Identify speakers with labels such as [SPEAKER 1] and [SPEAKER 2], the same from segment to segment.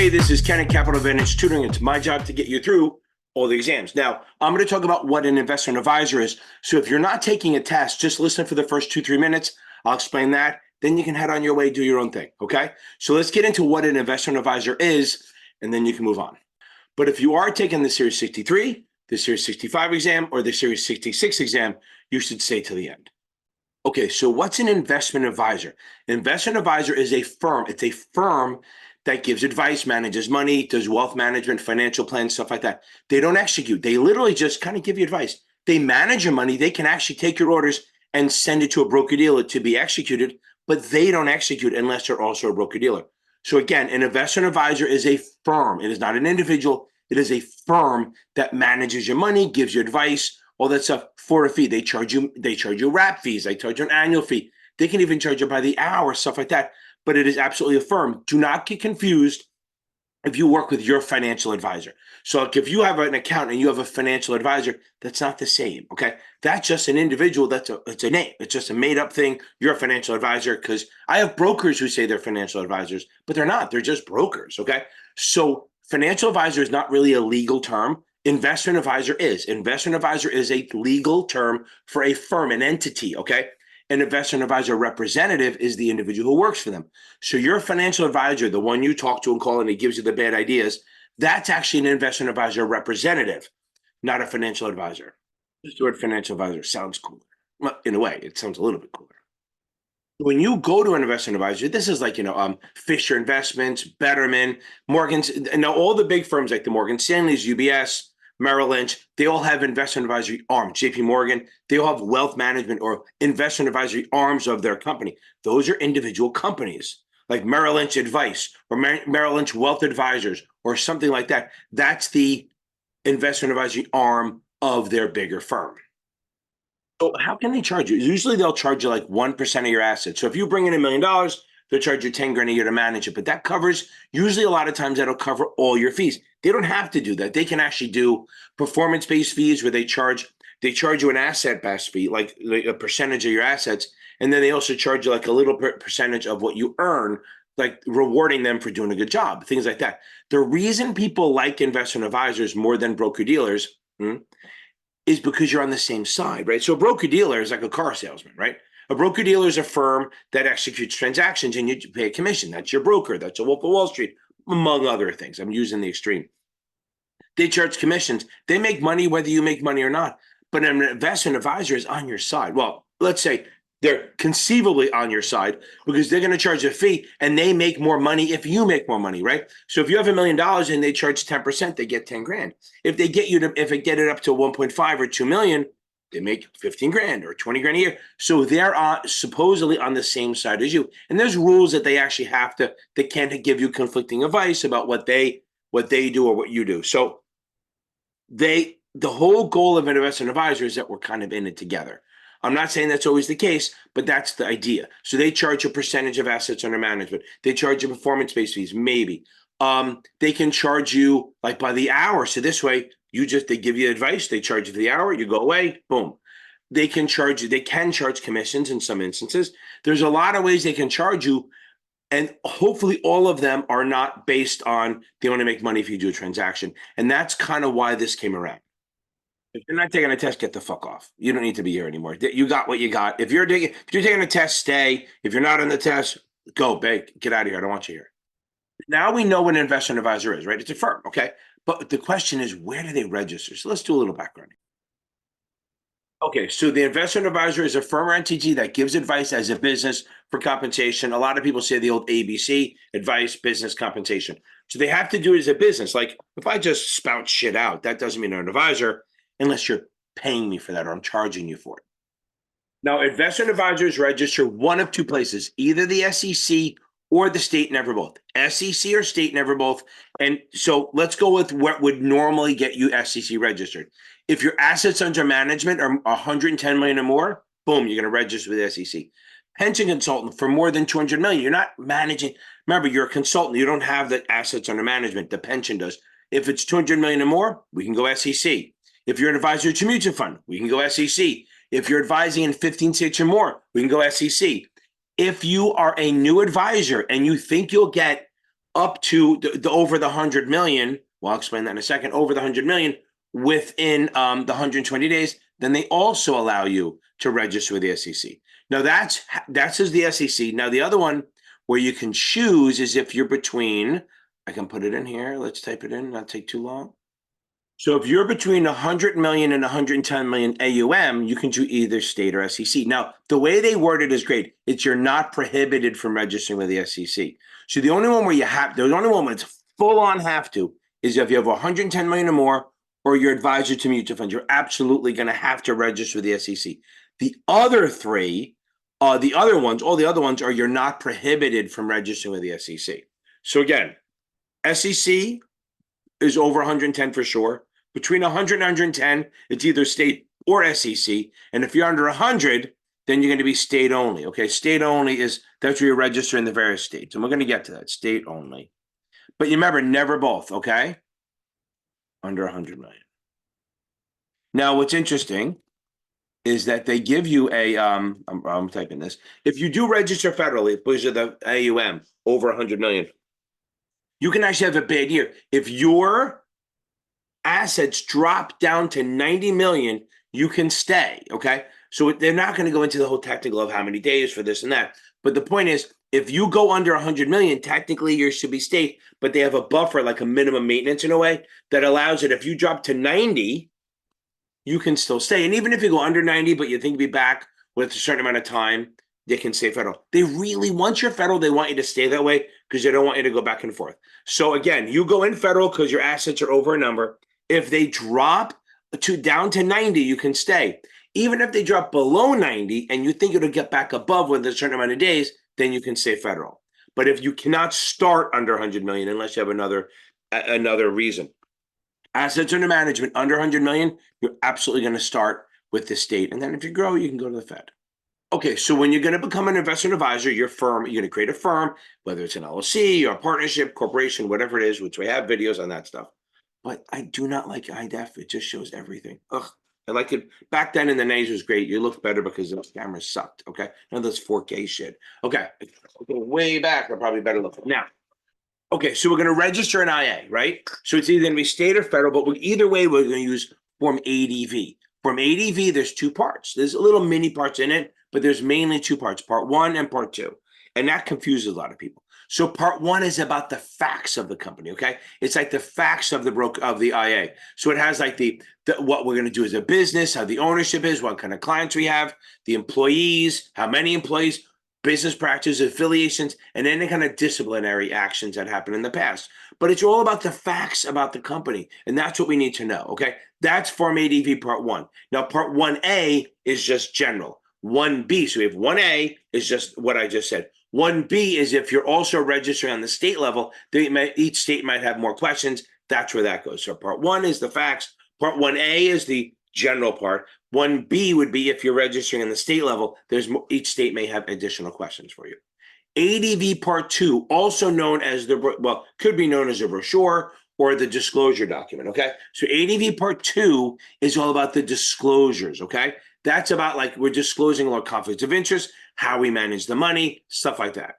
[SPEAKER 1] Hey, this is Ken at Capital Advantage Tutoring. It's my job to get you through all the exams. Now, I'm going to talk about what an investment advisor is. So if you're not taking a test, just listen for the first 2-3 minutes. I'll explain that. Then you can head on your way, do your own thing. Okay. So let's get into what an investment advisor is, and then you can move on. But if you are taking the Series 63, the Series 65 exam, or the Series 66 exam, you should stay to the end. Okay, so what's an investment advisor? An investment advisor is a firm. It's a firm that gives advice, manages money, does wealth management, financial plans, stuff like that. They don't execute. They literally just kind of give you advice. They manage your money. They can actually take your orders and send it to a broker-dealer to be executed, but they don't execute unless they're also a broker-dealer. So again, an investment advisor is a firm. It is not an individual. It is a firm that manages your money, gives you advice, all that stuff for a fee. They charge you wrap fees. They charge you an annual fee. They can even charge you by the hour, stuff like that. But it is absolutely a firm. Do not get confused if you work with your financial advisor. So like if you have an account and you have a financial advisor, that's not the same, okay? That's just an individual. It's a name. It's just a made up thing. You're a financial advisor, because I have brokers who say they're financial advisors, but they're not. They're just brokers, okay? So financial advisor is not really a legal term. Investment advisor is. Investment advisor is a legal term for a firm, an entity, okay? An investment advisor representative is the individual who works for them. So your financial advisor, the one you talk to and call and he gives you the bad ideas, that's actually an investment advisor representative, not a financial advisor. The word financial advisor sounds cooler. Well, in a way, it sounds a little bit cooler. When you go to an investment advisor, this is like, Fisher Investments, Betterment, Morgan's, and now all the big firms like the Morgan Stanley's, UBS, Merrill Lynch, they all have investment advisory arms. JP Morgan, they all have wealth management or investment advisory arms of their company. Those are individual companies like Merrill Lynch Advice or Merrill Lynch Wealth Advisors or something like that. That's the investment advisory arm of their bigger firm. So how can they charge you? Usually they'll charge you like 1% of your assets. So if you bring in $1 million, they'll charge you 10 grand a year to manage it. But that covers, usually a lot of times that'll cover all your fees. They don't have to do that. They can actually do performance-based fees where they charge you an asset-based fee, like a percentage of your assets. And then they also charge you like a little percentage of what you earn, like rewarding them for doing a good job, things like that. The reason people like investment advisors more than broker-dealers is because you're on the same side, right? So a broker-dealer is like a car salesman, right? A broker-dealer is a firm that executes transactions and you pay a commission. That's your broker. That's a Wolf of Wall Street, among other things. I'm using the extreme. They charge commissions. They make money whether you make money or not. But an investment advisor is on your side. Well, let's say they're conceivably on your side because they're going to charge a fee and they make more money if you make more money, right? So if you have $1 million and they charge 10%, they get 10 grand. If they get it up to 1.5 or 2 million, they make 15 grand or 20 grand a year. So they're supposedly on the same side as you. And there's rules that they actually they can't give you conflicting advice about what they do or what you do. So the whole goal of an investment advisor is that we're kind of in it together. I'm not saying that's always the case, but that's the idea. So they charge a percentage of assets under management. They charge you performance-based fees, maybe. They can charge you like by the hour. So this way, they give you advice. They charge you for the hour. You go away. Boom. They can charge commissions in some instances. There's a lot of ways they can charge you. And hopefully all of them are not based on they want to make money if you do a transaction. And that's kind of why this came around. If you're not taking a test, get the fuck off. You don't need to be here anymore. You got what you got. If you're taking a test, stay. If you're not on the test, go, get out of here. I don't want you here. Now we know what an investment advisor is, right? It's a firm, okay? But the question is, where do they register? So let's do a little background. Okay, so the investment advisor is a firm or entity that gives advice as a business for compensation. A lot of people say the old ABC, advice, business, compensation. So they have to do it as a business. Like if I just spout shit out, that doesn't mean I'm an advisor unless you're paying me for that or I'm charging you for it. Now, investment advisors register one of two places, either the SEC or the state, never both. SEC or state, never both. And so let's go with what would normally get you SEC registered. If your assets under management are 110 million or more, boom, you're going to register with the SEC. Pension consultant for more than 200 million. You're not managing. Remember, you're a consultant. You don't have the assets under management. The pension does. If it's 200 million or more, we can go SEC. If you're an advisor to a mutual fund, we can go SEC. If you're advising in 15 states or more, we can go SEC. If you are a new advisor and you think you'll get up to the over the 100 million. Well, I'll explain that in a second. Over the 100 million within the 120 days, then they also allow you to register with the SEC. Now that's as the SEC. Now the other one where you can choose is if you're between. I can put it in here. Let's type it in. Not take too long. So if you're between 100 million and 110 million AUM, you can do either state or SEC. Now, the way they word it is great. It's you're not prohibited from registering with the SEC. So the only one where you have, the only one where it's full on have to is if you have 110 million or more, or your advisor to mutual funds, you're absolutely going to have to register with the SEC. The other three, the other ones, all the other ones are you're not prohibited from registering with the SEC. So again, SEC is over 110 for sure. Between 100 and 110, it's either state or SEC. And if you're under 100, then you're going to be state only. Okay, state only is that's where you register in the various states. And we're going to get to that, state only. But you remember, never both, okay? Under 100 million. Now, what's interesting is that they give you a, I'm typing this. If you do register federally, because of the AUM over 100 million, you can actually have a bad year. If your assets drop down to 90 million, you can stay, okay? So they're not going to go into the whole technical of how many days for this and that. But the point is, if you go under 100 million, technically you should be state, but they have a buffer, like a minimum maintenance in a way, that allows it, if you drop to 90, you can still stay. And even if you go under 90, but you think you'll be back with a certain amount of time, they can stay federal. They really, once you're federal, they want you to stay that way because they don't want you to go back and forth. So again, you go in federal because your assets are over a number. If they drop down to 90, you can stay. Even if they drop below 90 and you think it'll get back above within a certain amount of days, then you can stay federal. But if you cannot start under 100 million unless you have another reason. Assets under management under 100 million, you're absolutely going to start with the state. And then if you grow, you can go to the Fed. Okay, so when you're going to become an investment advisor, your firm, you're going to create a firm, whether it's an LLC or a partnership, corporation, whatever it is, which we have videos on that stuff. But I do not like IDEF. It just shows everything. Ugh. I like it. Back then in the 90s was great. You looked better because those cameras sucked. Okay. Now this 4K shit. Okay. Go way back. They're probably better looking. Now, okay. So we're going to register an IA, right? So it's either going to be state or federal, but either way, we're going to use Form ADV. Form ADV, there's two parts. There's little mini parts in it, but there's mainly two parts, part one and part two. And that confuses a lot of people. So part one is about the facts of the company, okay? It's like the facts of the IA. So it has like the what we're going to do as a business, how the ownership is, what kind of clients we have, the employees, how many employees, business practices, affiliations, and any kind of disciplinary actions that happened in the past. But it's all about the facts about the company, and that's what we need to know, okay? That's Form ADV part one. Now, part 1A is just general. 1B, so we have 1A is just what I just said. 1B is if you're also registering on the state level, each state might have more questions. That's where that goes. So part one is the facts. Part 1A is the general part. 1B would be if you're registering on the state level, each state may have additional questions for you. ADV part two, also known as could be known as a brochure or the disclosure document, okay? So ADV part two is all about the disclosures, okay? That's about like we're disclosing our conflicts of interest, how we manage the money, stuff like that.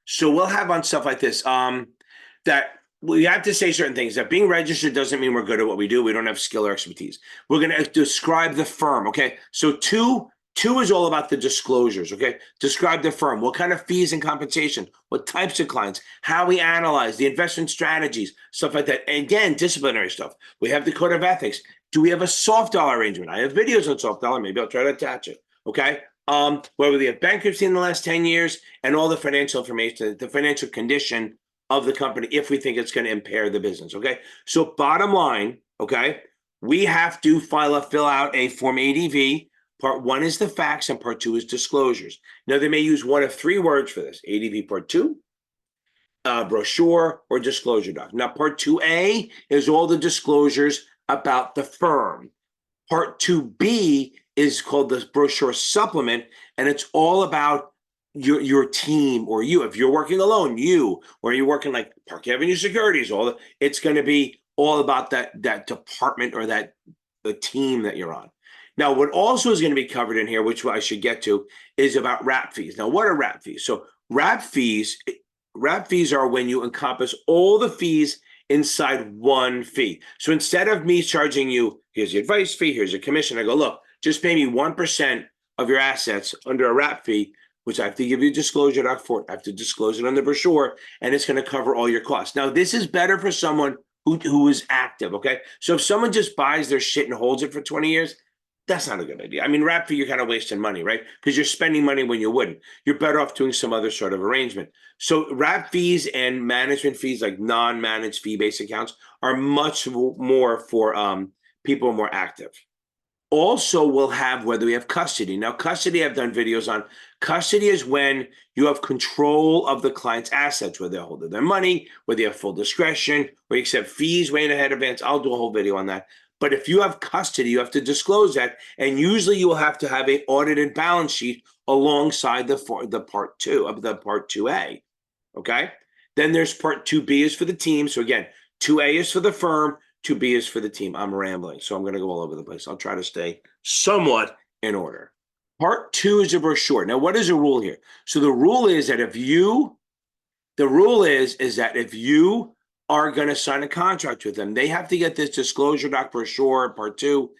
[SPEAKER 1] So we'll have on stuff like this that we have to say certain things. That being registered doesn't mean we're good at what we do. We don't have skill or expertise. We're going to describe the firm, okay? So two is all about the disclosures, okay? Describe the firm, what kind of fees and compensation, what types of clients, how we analyze the investment strategies, stuff like that. And again, disciplinary stuff. We have the code of ethics. Do we have a soft dollar arrangement? I have videos on soft dollar. Maybe I'll try to attach it, okay? Whether we have bankruptcy in the last 10 years and all the financial information, the financial condition of the company, if we think it's going to impair the business, okay? So bottom line, okay, we have to fill out a Form ADV. Part one is the facts and part two is disclosures. Now, they may use one of three words for this, ADV part two, brochure, or disclosure doc. Now, part 2A is all the disclosures about the firm. Part 2B is called the brochure supplement, and it's all about your team or you. If you're working alone, or you're working like Park Avenue Securities, it's going to be all about that department or the team that you're on. Now, what also is going to be covered in here, which I should get to, is about wrap fees. Now, what are wrap fees? So wrap fees Wrap fees are when you encompass all the fees inside one fee. So instead of me charging you, here's the advice fee, here's your commission, I go, look, just pay me 1% of your assets under a wrap fee, which I have to give you a disclosure doc for. I have to disclose it on the brochure, and it's going to cover all your costs. Now, this is better for someone who is active, okay? So if someone just buys their shit and holds it for 20 years, that's not a good idea. I mean, wrap fee, you're kind of wasting money, right? Because you're spending money when you wouldn't. You're better off doing some other sort of arrangement. So wrap fees and management fees, like non-managed fee-based accounts, are much more for people more active. Also, we'll have whether we have custody. Now, custody, I've done videos on. Custody is when you have control of the client's assets, whether they're holding their money, whether you have full discretion, or you accept fees way in ahead of advance. I'll do a whole video on that. But if you have custody, you have to disclose that. And usually you will have to have an audited balance sheet alongside the part two of the part 2A. Okay. Then there's part 2B is for the team. So again, 2A is for the firm, 2B is for the team. I'm rambling, so I'm going to go all over the place. I'll try to stay somewhat in order. Part 2 is a brochure. Now, what is the rule here? So the rule is that if you are going to sign a contract with them, they have to get this disclosure doc brochure, part 2,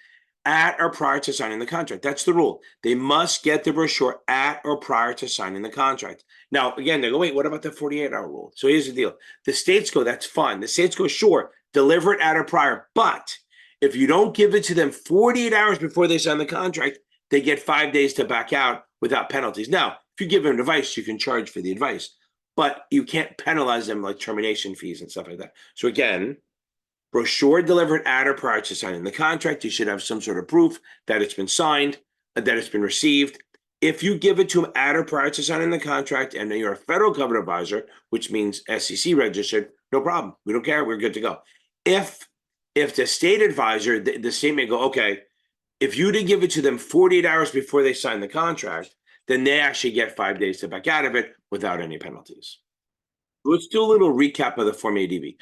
[SPEAKER 1] at or prior to signing the contract. That's the rule. They must get the brochure at or prior to signing the contract. Now, again, they go, wait, what about the 48-hour rule? So here's the deal. The states go, that's fine. The states go, sure, deliver it at or prior. But if you don't give it to them 48 hours before they sign the contract, they get 5 days to back out without penalties. Now, if you give them advice, you can charge for the advice, but you can't penalize them like termination fees and stuff like that. So again, brochure delivered at or prior to signing the contract. You should have some sort of proof that it's been signed, that it's been received. If you give it to them at or prior to signing the contract and you're a federal covered advisor, which means SEC registered, no problem. We don't care. We're good to go. If the state advisor, the state may go, okay, if you did give it to them 48 hours before they sign the contract, then they actually get 5 days to back out of it without any penalties. Let's do a little recap of the Form ADV.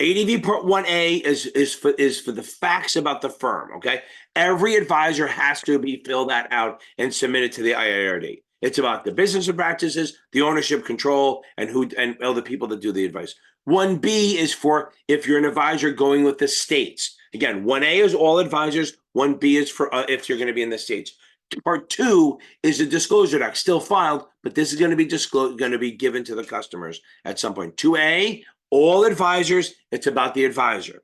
[SPEAKER 1] ADV Part 1A is for the facts about the firm, okay? Every advisor has to fill that out and submit it to the IIRD. It's about the business and practices, the ownership control, and all the people that do the advice. 1B is for if you're an advisor going with the states. Again, 1A is all advisors. 1B is for if you're going to be in the states. Part 2 is a disclosure doc, still filed, but this is going to be given to the customers at some point. 2A, all advisors, it's about the advisor.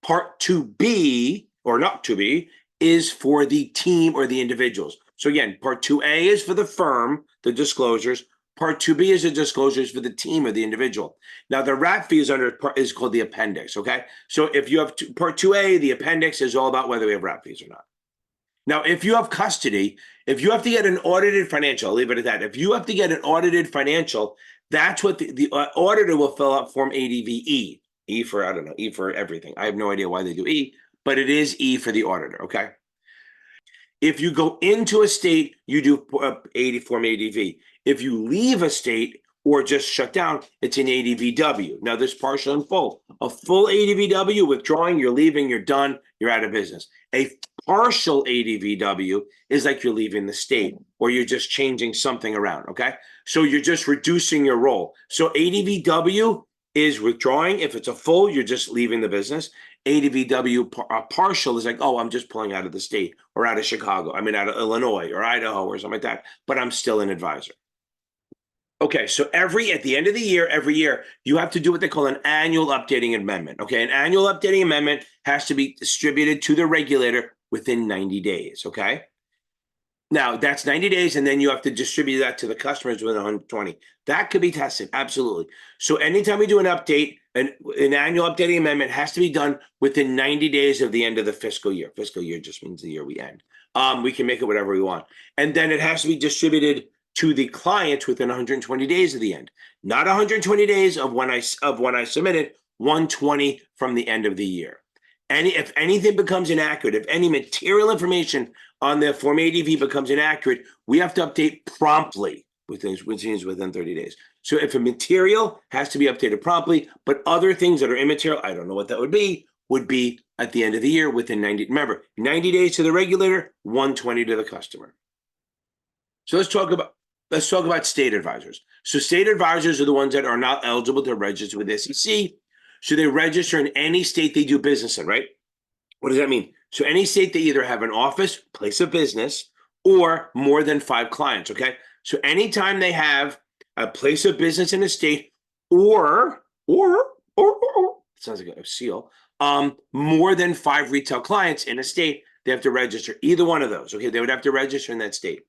[SPEAKER 1] Part 2B, or not 2B, is for the team or the individuals. So again, Part 2A is for the firm, the disclosures. Part 2B is the disclosures for the team or the individual. Now, the wrap fee is called the appendix, okay? So if you have Part 2A, the appendix is all about whether we have wrap fees or not. Now, if you have custody, if you have to get an audited financial, I'll leave it at that. If you have to get an audited financial, that's what the auditor will fill out Form ADV-E. E for, I don't know, E for everything. I have no idea why they do E, but it is E for the auditor, okay? If you go into a state, you do Form ADV. If you leave a state or just shut down, it's an ADVW. Now, there's partial and full. A full ADVW, withdrawing, you're leaving, you're done, you're out of business. A partial ADVW is like you're leaving the state or you're just changing something around, okay? So you're just reducing your role. So ADVW is withdrawing. If it's a full, you're just leaving the business. ADVW partial is like, oh, I'm just pulling out of the state or out of Chicago. I mean, out of Illinois or Idaho or something like that, but I'm still an advisor. Okay, so at the end of the year, every year, you have to do what they call an annual updating amendment. Okay, an annual updating amendment has to be distributed to the regulator within 90 days. Okay, now that's 90 days, and then you have to distribute that to the customers within 120. That could be tested, absolutely. So anytime we do an update, an annual updating amendment has to be done within 90 days of the end of the fiscal year. Fiscal year just means the year we end. We can make it whatever we want, and then it has to be distributed to the client within 120 days of the end, not 120 days of when I submitted, 120 from the end of the year. And if anything becomes inaccurate, if any material information on the Form ADV becomes inaccurate, we have to update promptly within 30 days. So if a material has to be updated promptly, but other things that are immaterial, I don't know what that would be at the end of the year within 90. Remember, 90 days to the regulator, 120 to the customer. So let's talk about let's talk about state advisors. So state advisors are the ones that are not eligible to register with SEC. So they register in any state they do business in, right? What does that mean? So any state they either have an office, place of business, or more than 5 clients, okay? So anytime they have a place of business in a state or it sounds like a seal, more than 5 retail clients in a state, they have to register either one of those, okay? They would have to register in that state.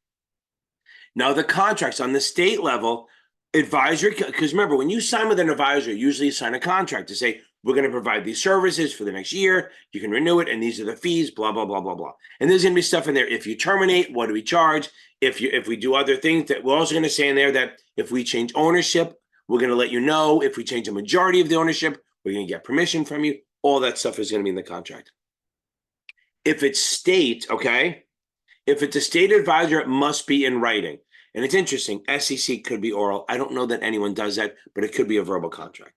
[SPEAKER 1] Now, the contracts on the state level, advisory, because remember, when you sign with an advisor, usually you sign a contract to say, we're going to provide these services for the next year. You can renew it, and these are the fees, blah, blah, blah, blah, blah. And there's going to be stuff in there. If you terminate, what do we charge? If we do other things, that we're also going to say in there that if we change ownership, we're going to let you know. If we change the majority of the ownership, we're going to get permission from you. All that stuff is going to be in the contract. If it's state, okay, if it's a state advisor, it must be in writing. And it's interesting, SEC could be oral. I don't know that anyone does that, but it could be a verbal contract.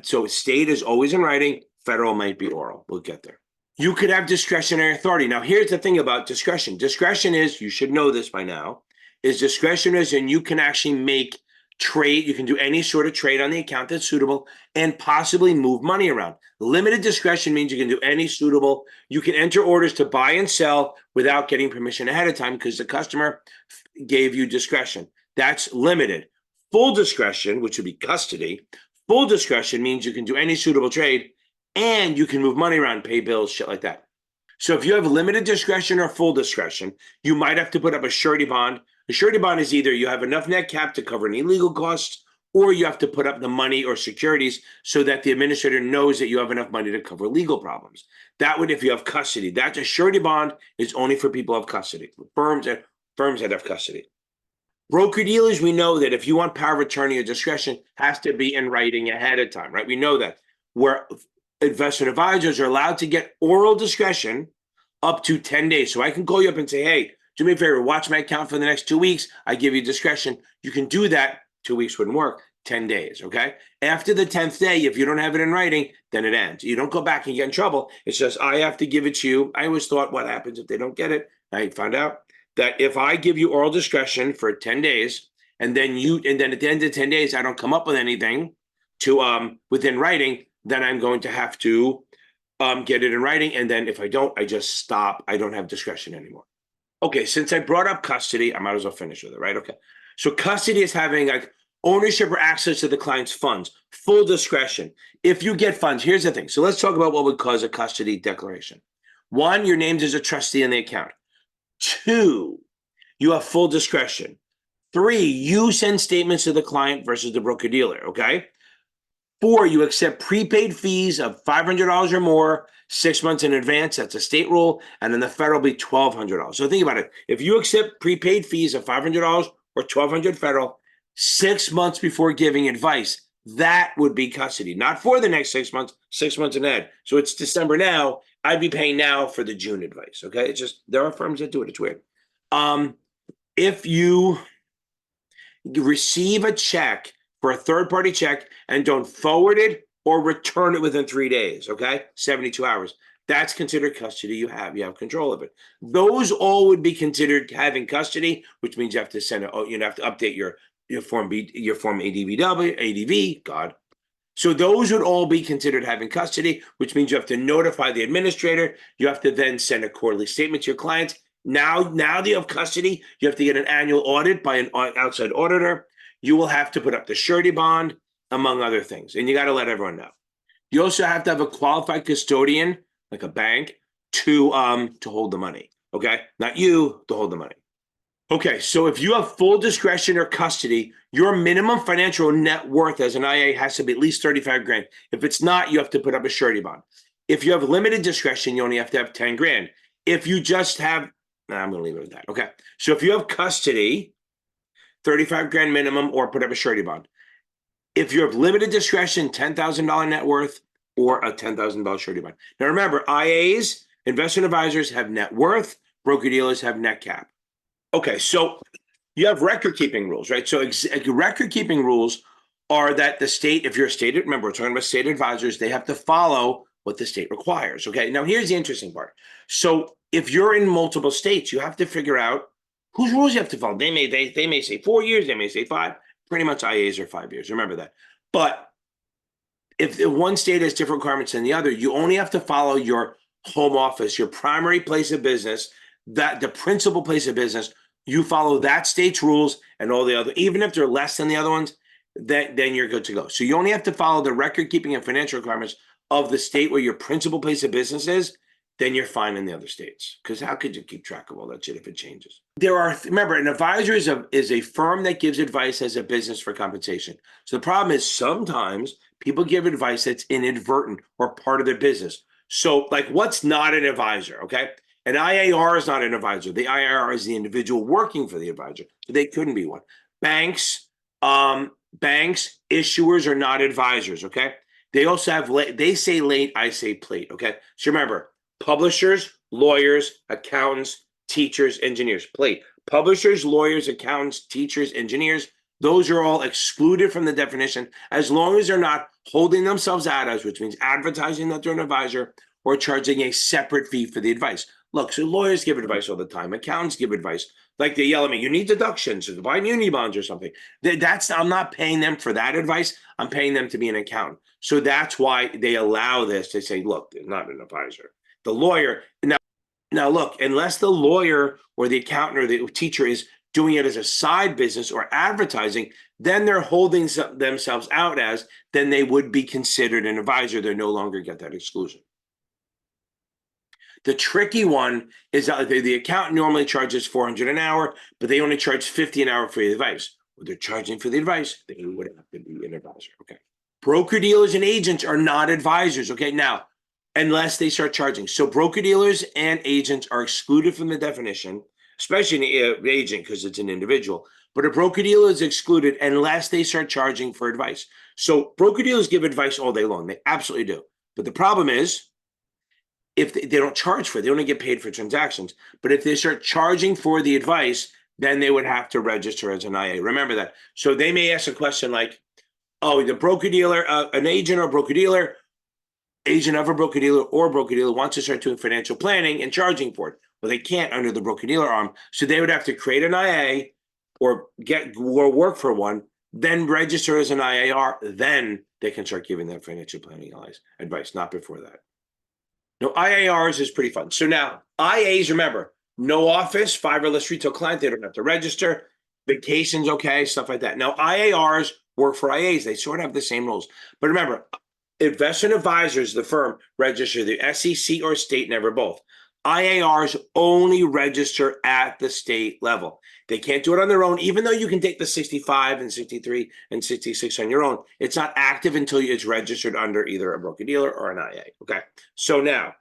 [SPEAKER 1] So state is always in writing, federal might be oral. We'll get there. You could have discretionary authority. Now, here's the thing about discretion. Discretion is, you should know this by now, is discretion is, and you can actually make trade, you can do any sort of trade on the account that's suitable and possibly move money around. Limited discretion means you can do any suitable, you can enter orders to buy and sell without getting permission ahead of time because the customer gave you discretion. That's limited. Full discretion, which would be custody, full discretion means you can do any suitable trade and you can move money around, pay bills, shit like that. So if you have limited discretion or full discretion, you might have to put up a surety bond. A surety bond is either you have enough net cap to cover any legal costs, or you have to put up the money or securities so that the administrator knows that you have enough money to cover legal problems. That would, if you have custody, that's a surety bond is only for people who have custody, firms that have custody. Broker dealers, we know that if you want power of attorney or discretion, has to be in writing ahead of time, right? We know that. Where investment advisors are allowed to get oral discretion up to 10 days. So I can call you up and say, hey, do me a favor, watch my account for the next 2 weeks. I give you discretion. You can do that. 2 weeks wouldn't work. 10 days, okay? After the 10th day, if you don't have it in writing, then it ends. You don't go back and get in trouble. It's just, I have to give it to you. I always thought, what happens if they don't get it? I found out that if I give you oral discretion for 10 days, and then at the end of 10 days, I don't come up with anything to within writing, then I'm going to have to get it in writing. And then if I don't, I just stop. I don't have discretion anymore. Okay, since I brought up custody, I might as well finish with it, right? Okay. So custody is having like ownership or access to the client's funds, full discretion. If you get funds, here's the thing. So let's talk about what would cause a custody declaration. 1, you're named as a trustee in the account. 2, you have full discretion. 3, you send statements to the client versus the broker dealer, okay? 4, you accept prepaid fees of $500 or more 6 months in advance. That's a state rule. And then the federal will be $1,200. So think about it. If you accept prepaid fees of $500 or $1,200 federal 6 months before giving advice, that would be custody. Not for the next 6 months, 6 months in ahead. So it's December now. I'd be paying now for the June advice, okay? It's just, there are firms that do it. It's weird. If you receive a check for a third-party check and don't forward it or return it within 3 days, okay? 72 hours. That's considered custody. You have control of it. Those all would be considered having custody, which means you have to update your form ADV, God. So those would all be considered having custody, which means you have to notify the administrator. You have to then send a quarterly statement to your clients. Now that you have custody, you have to get an annual audit by an outside auditor. You will have to put up the surety bond, among other things. And you got to let everyone know. You also have to have a qualified custodian, like a bank, to hold the money. Okay? Not you, to hold the money. Okay, so if you have full discretion or custody, your minimum financial net worth as an IA has to be at least 35 grand. If it's not, you have to put up a surety bond. If you have limited discretion, you only have to have 10 grand. If you just have, I'm going to leave it at that. Okay, so if you have custody, 35 grand minimum, or put up a surety bond. If you have limited discretion, $10,000 net worth or a $10,000 surety bond. Now remember, IAs, investment advisors, have net worth. Broker dealers have net cap. Okay, so you have record-keeping rules, right? So record-keeping rules are that the state, if you're a state, remember, we're talking about state advisors, they have to follow what the state requires, okay? Now, here's the interesting part. So if you're in multiple states, you have to figure out Whose rules you have to follow? They may say 4 years, they may say 5. Pretty much IAs are 5 years. Remember that. But if one state has different requirements than the other, you only have to follow your home office, your primary place of business, that the principal place of business. You follow that state's rules, and all the other, even if they're less than the other ones, then you're good to go. So you only have to follow the record keeping and financial requirements of the state where your principal place of business is. Then you're fine in the other states. Because how could you keep track of all that shit if it changes? Remember, an advisor is a firm that gives advice as a business for compensation. So the problem is sometimes people give advice that's inadvertent or part of their business. So, like, what's not an advisor? Okay. An IAR is not an advisor. The IAR is the individual working for the advisor. They couldn't be one. Banks, issuers are not advisors. Okay. They also have, they say late, I say plate. Okay. So remember, publishers, lawyers, accountants, teachers, engineers. Plate. Publishers, lawyers, accountants, teachers, engineers. Those are all excluded from the definition as long as they're not holding themselves out as, which means advertising that they're an advisor or charging a separate fee for the advice. Look, so lawyers give advice all the time. Accountants give advice. Like they yell at me, you need deductions, buy muni bonds or something. I'm not paying them for that advice. I'm paying them to be an accountant. So that's why they allow this. They say, look, they're not an advisor. The lawyer, now look, unless the lawyer or the accountant or the teacher is doing it as a side business or advertising, then they're holding themselves out as, then they would be considered an advisor. They no longer get that exclusion. The tricky one is that the accountant normally charges $400 an hour, but they only charge $50 an hour for the advice. What they're charging for the advice, they would have to be an advisor. Okay. Broker dealers and agents are not advisors. Okay. Now, unless they start charging. So broker dealers and agents are excluded from the definition, especially an agent because it's an individual. But a broker dealer is excluded unless they start charging for advice. So broker dealers give advice all day long. They absolutely do. But the problem is, if they don't charge for it, they only get paid for transactions. But if they start charging for the advice, then they would have to register as an IA. Remember that. So they may ask a question like, oh, the broker dealer, an agent or broker dealer, agent of a broker dealer or broker dealer wants to start doing financial planning and charging for it. Well, they can't under the broker dealer arm. So they would have to create an IA or work for one, then register as an IAR. Then they can start giving them financial planning advice, not before that. No, IARs is pretty fun. So now IAs, remember, no office, finra list retail client. They don't have to register. Vacations, okay, stuff like that. Now IARs work for IAs. They sort of have the same rules. But remember, investment advisors, the firm, register the SEC or state, never both. IARs only register at the state level. They can't do it on their own, even though you can take the 65 and 63 and 66 on your own. It's not active until it's registered under either a broker dealer or an IA. Okay. So now,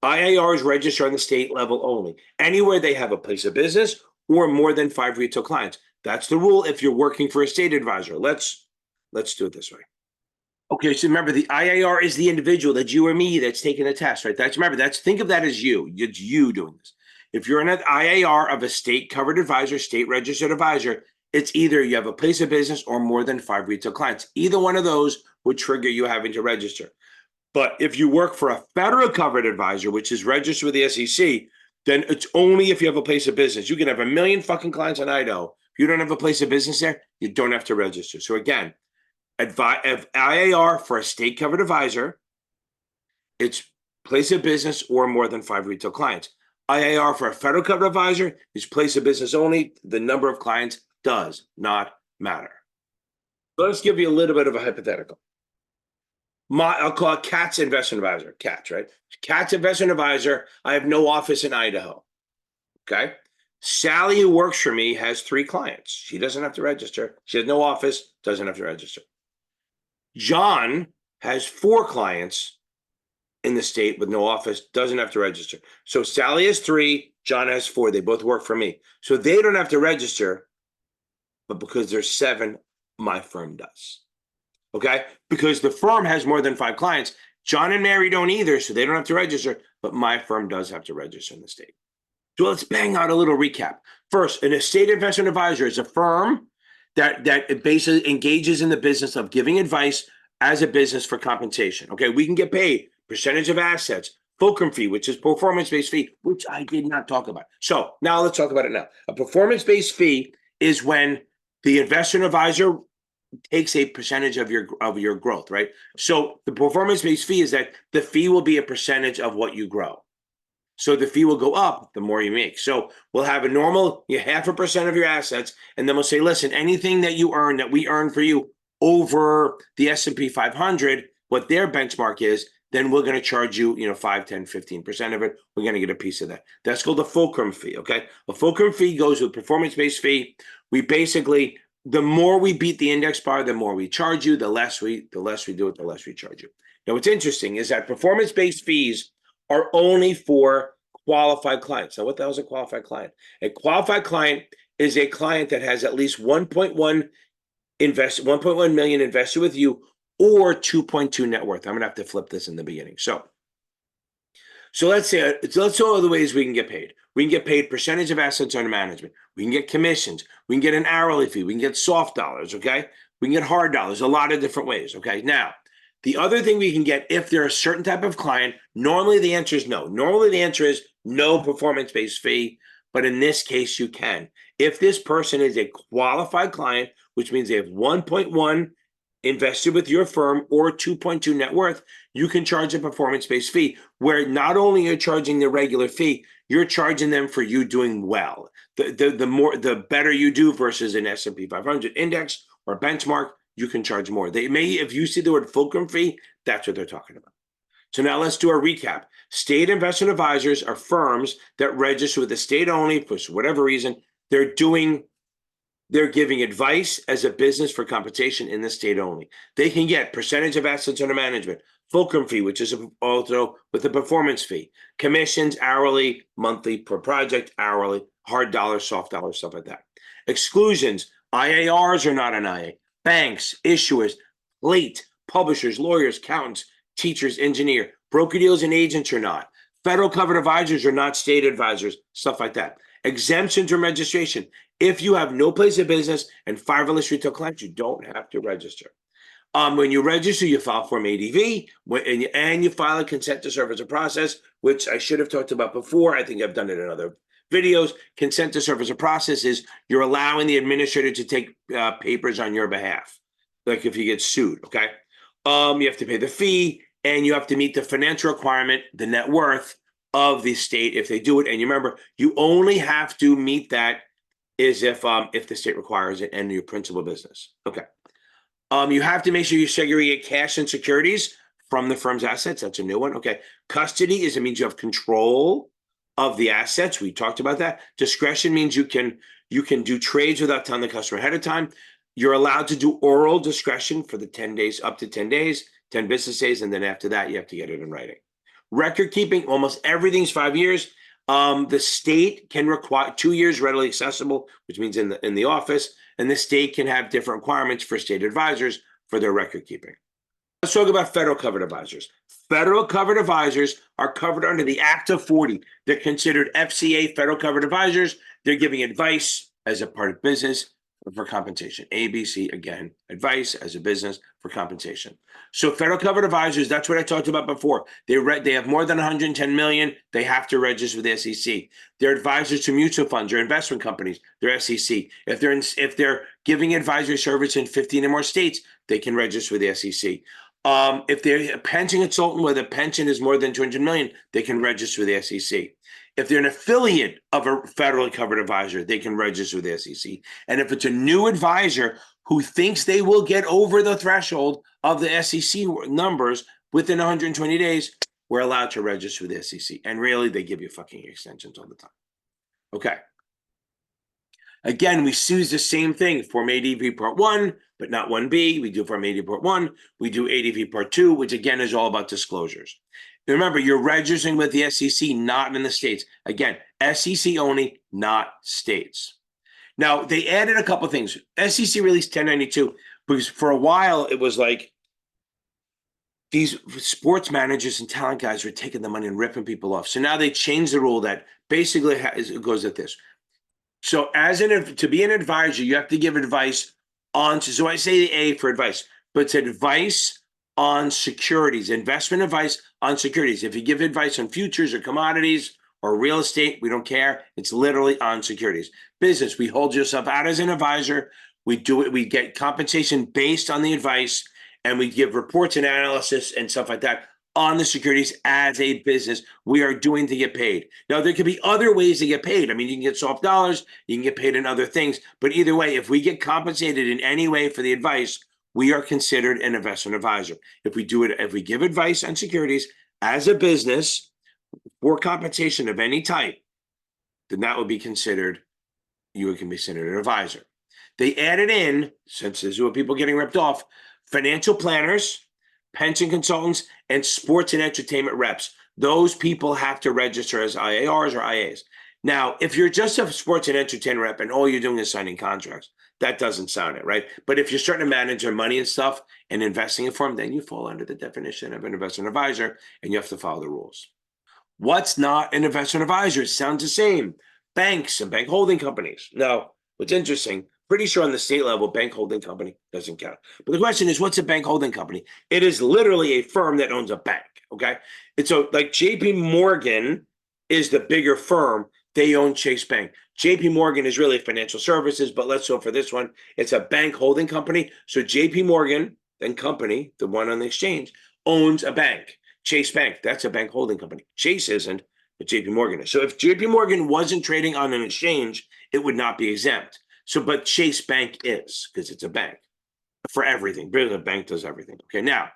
[SPEAKER 1] IARs register on the state level only. Anywhere they have a place of business or more than 5 retail clients. That's the rule if you're working for a state advisor. Let's do it this way. Okay, so remember the IAR is the individual, that's you or me that's taking the test, right? Think of that as you. It's you doing this. If you're an IAR of a state covered advisor, state registered advisor, it's either you have a place of business or more than 5 retail clients. Either one of those would trigger you having to register. But if you work for a federal covered advisor, which is registered with the SEC, then it's only if you have a place of business. You can have 1 million fucking clients in Idaho. If you don't have a place of business there, you don't have to register. So again, IAR for a state covered advisor, it's place of business or more than 5 retail clients. IAR for a federal covered advisor is place of business only. The number of clients does not matter. Let's give you a little bit of a hypothetical. I'll call it Cat's investment advisor. Cat's, right? Cat's investment advisor. I have no office in Idaho. Okay. Sally, who works for me, has 3 clients. She doesn't have to register. She has no office, doesn't have to register. John has 4 clients in the state with no office, doesn't have to register. So Sally has 3, John has 4. They both work for me. So they don't have to register, but because there's 7, my firm does. Okay? Because the firm has more than 5 clients. John and Mary don't either, so they don't have to register, but my firm does have to register in the state. So let's bang out a little recap. First, an estate investment advisor is a firm that basically engages in the business of giving advice as a business for compensation. Okay, we can get paid percentage of assets, fulcrum fee, which is performance-based fee, which I did not talk about. So now let's talk about it now. A performance-based fee is when the investment advisor takes a percentage of your growth, right? So the performance-based fee is that the fee will be a percentage of what you grow. So the fee will go up the more you make. So we'll have a normal 0.5% of your assets, and then we'll say, listen, anything that you earn that we earn for you over the S&P 500, what their benchmark is, then we're going to charge you, 5, 10, 15% of it. We're going to get a piece of that. That's called the fulcrum fee, okay? A fulcrum fee goes with performance-based fee. We basically, the more we beat the index bar, the more we charge you. The less we do it, the less we charge you. Now, what's interesting is that performance-based fees are only for qualified clients. Now, what the hell is a qualified client? A qualified client is a client that has at least 1.1 million invested with you, or 2.2 net worth. I'm gonna have to flip this in the beginning. So let's show all the ways we can get paid. We can get paid percentage of assets under management. We can get commissions. We can get an hourly fee. We can get soft dollars. Okay, we can get hard dollars. A lot of different ways. Okay, now the other thing we can get, if they're a certain type of client, normally the answer is no. Normally the answer is no performance-based fee, but in this case you can. If this person is a qualified client, which means they have 1.1 invested with your firm or 2.2 net worth, you can charge a performance-based fee, where not only you're charging the regular fee, you're charging them for you doing well. The better you do versus an S&P 500 index or benchmark, you can charge more. They may, if you see the word fulcrum fee, that's what they're talking about. So now let's do a recap. State investment advisors are firms that register with the state only for whatever reason. They're giving advice as a business for compensation in the state only. They can get percentage of assets under management, fulcrum fee, which is also with a performance fee, commissions, hourly, monthly per project, hourly, hard dollars, soft dollars, stuff like that. Exclusions, IARs are not an IA. Banks, issuers, late, publishers, lawyers, accountants, teachers, engineer, broker dealers and agents are not. Federal covered advisors are not state advisors, stuff like that. Exemptions from registration. If you have no place of business and 5 or less retail clients, you don't have to register. When you register, you file Form ADV, and you file a consent to serve as a process, which I should have talked about before. I think I've done it in other videos. Consent to serve as a process is you're allowing the administrator to take papers on your behalf, like if you get sued, okay? You have to pay the fee, and you have to meet the financial requirement, the net worth of the state if they do it. And you remember, you only have to meet that is if the state requires it and your principal business. Okay. You have to make sure you segregate cash and securities from the firm's assets. That's a new one. Okay. Custody it means you have control of the assets. We talked about that. Discretion means you can do trades without telling the customer ahead of time. You're allowed to do oral discretion for the 10 days, up to 10 days, 10 business days, and then after that, you have to get it in writing. Record keeping, almost everything's 5 years. The state can require 2 years readily accessible, which means in the office, and the state can have different requirements for state advisors for their record keeping. Let's talk about federal covered advisors. Federal covered advisors are covered under the Act of 40. They're considered FCA, federal covered advisors. They're giving advice as a part of business for compensation. ABC, again, advice as a business for compensation. So federal covered advisors, that's what I talked about before. They have more than 110 million. They have to register with the SEC. They're advisors to mutual funds or investment companies. They're SEC. If they're giving advisory service in 15 or more states, they can register with the SEC. If they're a pension consultant where the pension is more than 200 million, they can register with the SEC. If they're an affiliate of a federally covered advisor, they can register with the SEC. And if it's a new advisor who thinks they will get over the threshold of the SEC numbers within 120 days, we're allowed to register with the SEC. And really, they give you fucking extensions all the time. Okay. Again, we use the same thing, Form ADV Part 1, but not 1B. We do Form ADV Part 1. We do ADV Part 2, which again is all about disclosures. Remember, you're registering with the SEC, not in the states. Again, SEC only, not states. Now, they added a couple of things. SEC released 1092 because for a while it was like these sports managers and talent guys were taking the money and ripping people off. So now they changed the rule that basically it goes like this. So to be an advisor, you have to give advice on, so I say the A for advice, but it's advice on securities, investment advice on securities. If you give advice on futures or commodities or real estate, we don't care. It's literally on securities. Business, we hold yourself out as an advisor. We do it. We get compensation based on the advice, and we give reports and analysis and stuff like that on the securities as a business. We are doing to get paid. Now, there could be other ways to get paid. I mean, you can get soft dollars, you can get paid in other things. But either way, if we get compensated in any way for the advice, we are considered an investment advisor. If we give advice on securities as a business for compensation of any type, then that would be considered, you can be considered an advisor. They added in, since this is what people getting ripped off, financial planners, pension consultants, and sports and entertainment reps. Those people have to register as IARs or IAs. Now, if you're just a sports and entertainment rep and all you're doing is signing contracts, that doesn't sound it, right? But if you're starting to manage your money and stuff and investing it for them, then you fall under the definition of an investment advisor and you have to follow the rules. What's not an investment advisor? It sounds the same. Banks and bank holding companies. Now, what's interesting, pretty sure on the state level, bank holding company doesn't count. But the question is, what's a bank holding company? It is literally a firm that owns a bank, okay? And so like JP Morgan is the bigger firm. They own Chase Bank. JP Morgan is really financial services, but let's go for this one. It's a bank holding company. So JP Morgan and company, the one on the exchange, owns a bank. Chase Bank, that's a bank holding company. Chase isn't, but JP Morgan is. So if JP Morgan wasn't trading on an exchange, it would not be exempt. So, but Chase Bank is, because it's a bank for everything. Really, the bank does everything. Okay, now,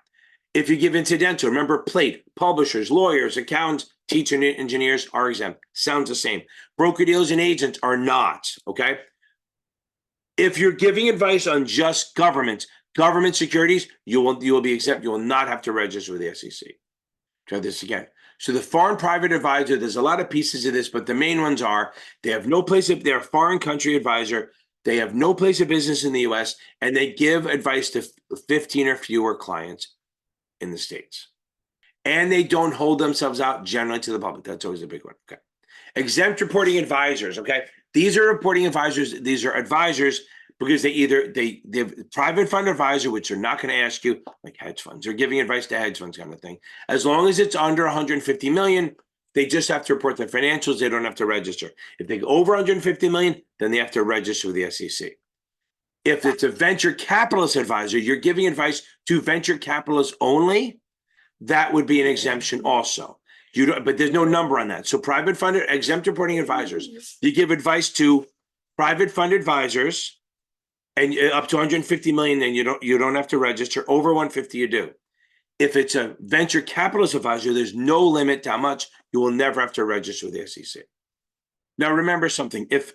[SPEAKER 1] if you give incidental, remember plate, publishers, lawyers, accountants, teachers, and engineers are exempt. Sounds the same. Broker dealers and agents are not, okay? If you're giving advice on just government securities, you will be exempt. You will not have to register with the SEC. Try this again. So the foreign private advisor, there's a lot of pieces of this, but the main ones are they're a foreign country advisor. They have no place of business in the US, and they give advice to 15 or fewer clients in the States. And they don't hold themselves out generally to the public. That's always a big one. Okay. Exempt reporting advisors. Okay. These are reporting advisors. These are advisors because they have private fund advisor, which are not going to ask you, like hedge funds. They're giving advice to hedge funds kind of thing. As long as it's under 150 million, they just have to report their financials. They don't have to register. If they go over 150 million, then they have to register with the SEC. If it's a venture capitalist advisor, you're giving advice to venture capitalists only, that would be an exemption also. But there's no number on that. So private fund exempt reporting advisors, you give advice to private fund advisors, and up to 150 million, then you don't have to register. Over 150, you do. If it's a venture capitalist advisor, there's no limit to how much. You will never have to register with the SEC. Now, remember something. If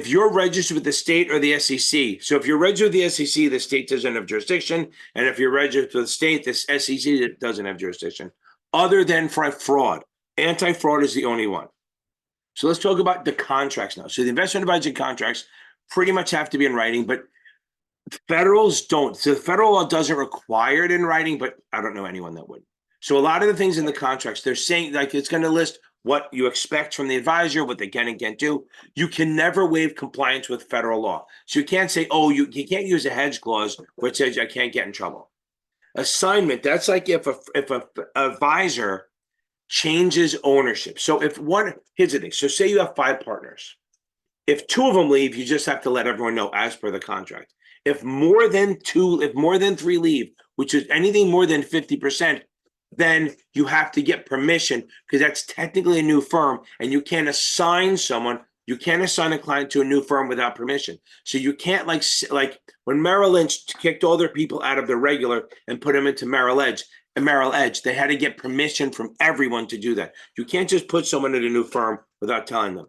[SPEAKER 1] you're registered with the state or the SEC, so if you're registered with the SEC, the state doesn't have jurisdiction. And if you're registered with the state, the SEC doesn't have jurisdiction. Other than for fraud. Anti-fraud is the only one. So let's talk about the contracts now. So the investment advisory contracts pretty much have to be in writing, but federals don't. So the federal law doesn't require it in writing, but I don't know anyone that would. So a lot of the things in the contracts, they're saying like it's going to list what you expect from the advisor, what they can and can't do. You can never waive compliance with federal law. So you can't say, oh, you can't use a hedge clause where it says I can't get in trouble. Assignment, that's like if a advisor changes ownership. So here's the thing. So say you have 5 partners. If 2 of them leave, you just have to let everyone know as per the contract. If more than 3 leave, which is anything more than 50%, then you have to get permission because that's technically a new firm and you can't assign someone. You can't assign a client to a new firm without permission. So you can't like when Merrill Lynch kicked all their people out of the regular and put them into Merrill Edge, they had to get permission from everyone to do that. You can't just put someone at a new firm without telling them.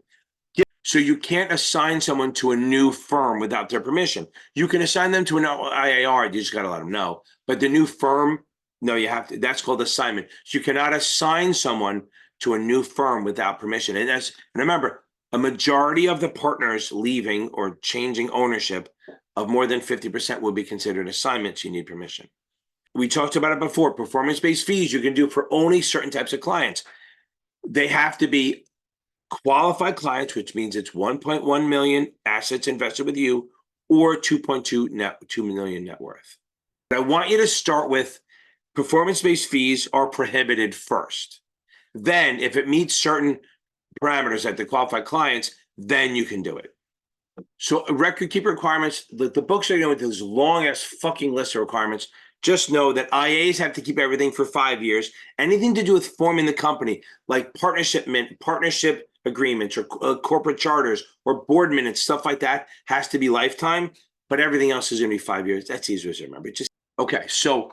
[SPEAKER 1] So you can't assign someone to a new firm without their permission. You can assign them to an IAR, you just got to let them know. But the new firm, no, you have to. That's called assignment. So you cannot assign someone to a new firm without permission. And remember, a majority of the partners leaving or changing ownership of more than 50% will be considered assignments. You need permission. We talked about it before. Performance-based fees you can do for only certain types of clients. They have to be qualified clients, which means it's 1.1 million assets invested with you or 2.2 million net worth. But I want you to start with performance-based fees are prohibited first. Then, if it meets certain parameters like the qualified clients, then you can do it. So record keeper requirements, the books are going with this long ass fucking list of requirements. Just know that IAs have to keep everything for 5 years. Anything to do with forming the company, like partnership agreements or corporate charters or board minutes, stuff like that, has to be lifetime. But everything else is going to be 5 years. That's easier to remember. Just okay. So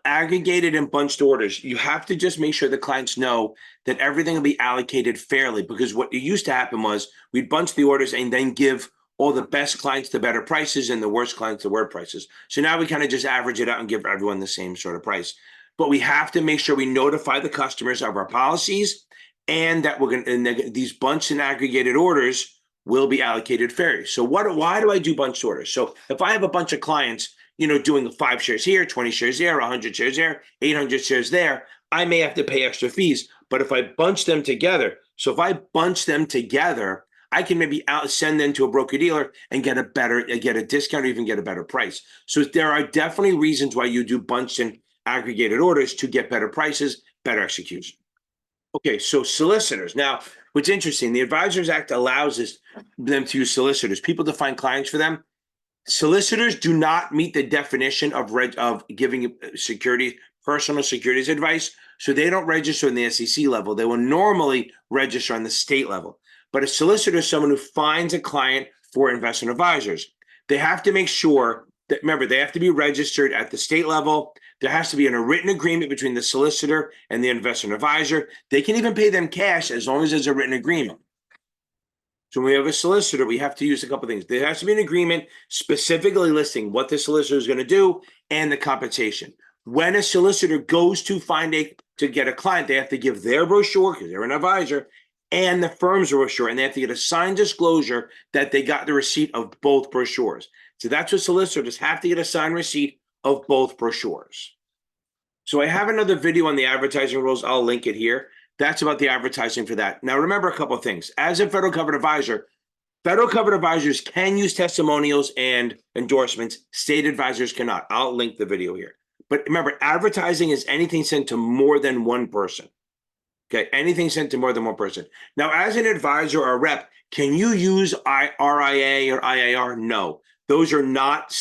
[SPEAKER 1] aggregated and bunched orders. You have to just make sure the clients know that everything will be allocated fairly, because what used to happen was we'd bunch the orders and then give all the best clients the better prices and the worst clients the worst prices. So now we kind of just average it out and give everyone the same sort of price. But we have to make sure we notify the customers of our policies and that we're going to, these bunched and aggregated orders will be allocated fairly. So why do I do bunched orders? So if I have a bunch of clients, doing 5 shares here, 20 shares there, 100 shares there, 800 shares there, I may have to pay extra fees. But if I bunch them together, I can maybe send them to a broker dealer and get a discount or even get a better price. So there are definitely reasons why you do bunched and aggregated orders to get better prices, better execution. Okay, so solicitors. Now, what's interesting, the Advisors Act allows them to use solicitors. People define clients for them. Solicitors do not meet the definition of giving personal securities advice, so they don't register in the SEC level. They will normally register on the state level. But a solicitor is someone who finds a client for investment advisors. They have to make sure that, remember, they have to be registered at the state level. There has to be a written agreement between the solicitor and the investment advisor. They can even pay them cash as long as there's a written agreement. So when we have a solicitor, we have to use a couple of things. There has to be an agreement specifically listing what the solicitor is going to do and the compensation. When a solicitor goes to get a client, they have to give their brochure, because they're an advisor, and the firm's brochure, and they have to get a signed disclosure that they got the receipt of both brochures. So that's what solicitors have to get, a signed receipt of both brochures. So I have another video on the advertising rules. I'll link it here. That's about the advertising for that. Now, remember a couple of things. As a federal covered advisor, federal covered advisors can use testimonials and endorsements. State advisors cannot. I'll link the video here. But remember, advertising is anything sent to more than one person. Okay, anything sent to more than one person. Now, as an advisor or a rep, can you use RIA or IAR? No, those are not,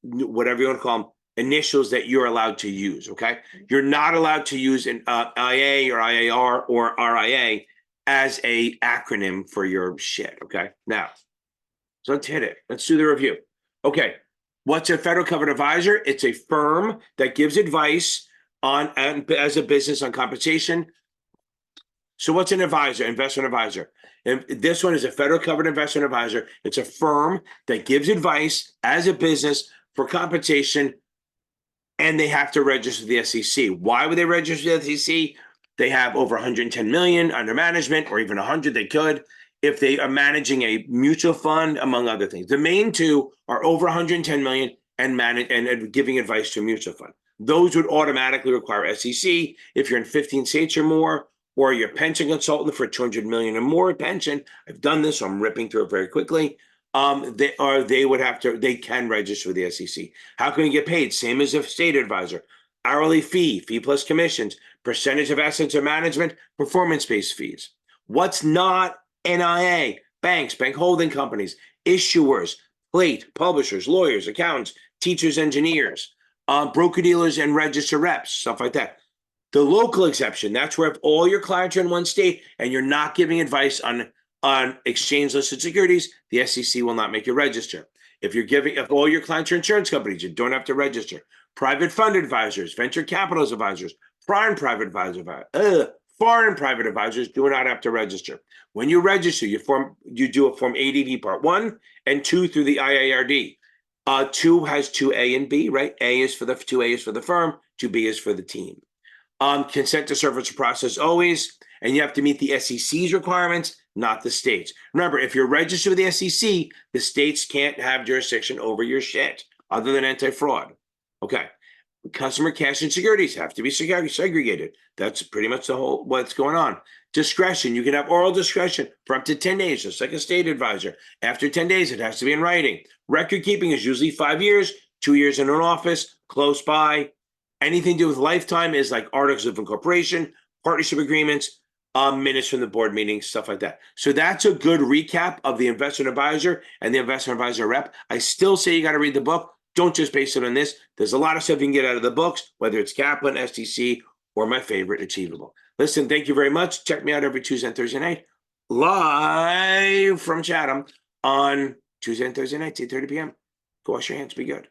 [SPEAKER 1] whatever you want to call them, initials that you're allowed to use. Okay, you're not allowed to use an IA or IAR or RIA as a acronym for your shit. Okay, now, so let's hit it. Let's do the review. Okay, what's a federal covered advisor? It's a firm that gives advice as a business on compensation. So what's an advisor? Investment advisor. And this one is a federal covered investment advisor. It's a firm that gives advice as a business for compensation, and they have to register the SEC. Why would they register the SEC? They have over 110 million under management, or even 100. They could, if they are managing a mutual fund, among other things. The main two are over 110 million and giving advice to a mutual fund. Those would automatically require SEC if you're in 15 states or more, or you're a pension consultant for 200 million or more pension. I've done this, so I'm ripping through it very quickly. They can register with the SEC. How can you get paid? Same as a state advisor. Hourly fee plus commissions, percentage of assets under management, performance-based fees. What's not NIA? Banks, bank holding companies, issuers, plate, publishers, lawyers, accountants, teachers, engineers, broker dealers and register reps, stuff like that. The local exception, that's where if all your clients are in one state and you're not giving advice on exchange-listed securities, the SEC will not make you register. If all your clients are insurance companies, you don't have to register. Private fund advisors, venture capital advisors, foreign private advisors do not have to register. When you register, you do a Form ADV Part 1 and 2 through the IARD. 2 has 2A and B, right? 2A is for the firm, 2B is for the team. Consent to service process always, and you have to meet the SEC's requirements, not the states. Remember, if you're registered with the SEC, the states can't have jurisdiction over your shit other than anti-fraud. Okay. Customer cash and securities have to be segregated. That's pretty much what's going on. Discretion. You can have oral discretion for up to 10 days, just like a state advisor. After 10 days, it has to be in writing. Record keeping is usually 5 years. 2 years in an office, close by. Anything to do with lifetime is like articles of incorporation, partnership agreements, minutes from the board meetings, stuff like that. So that's a good recap of the investment advisor and the investment advisor rep. I still say you got to read the book. Don't just base it on this. There's a lot of stuff you can get out of the books, whether it's Kaplan, STC, or my favorite, Achievable. Listen, thank you very much. Check me out every Tuesday and Thursday night, live from Chatham on Tuesday and Thursday nights, 8:30 p.m. Go wash your hands. Be good.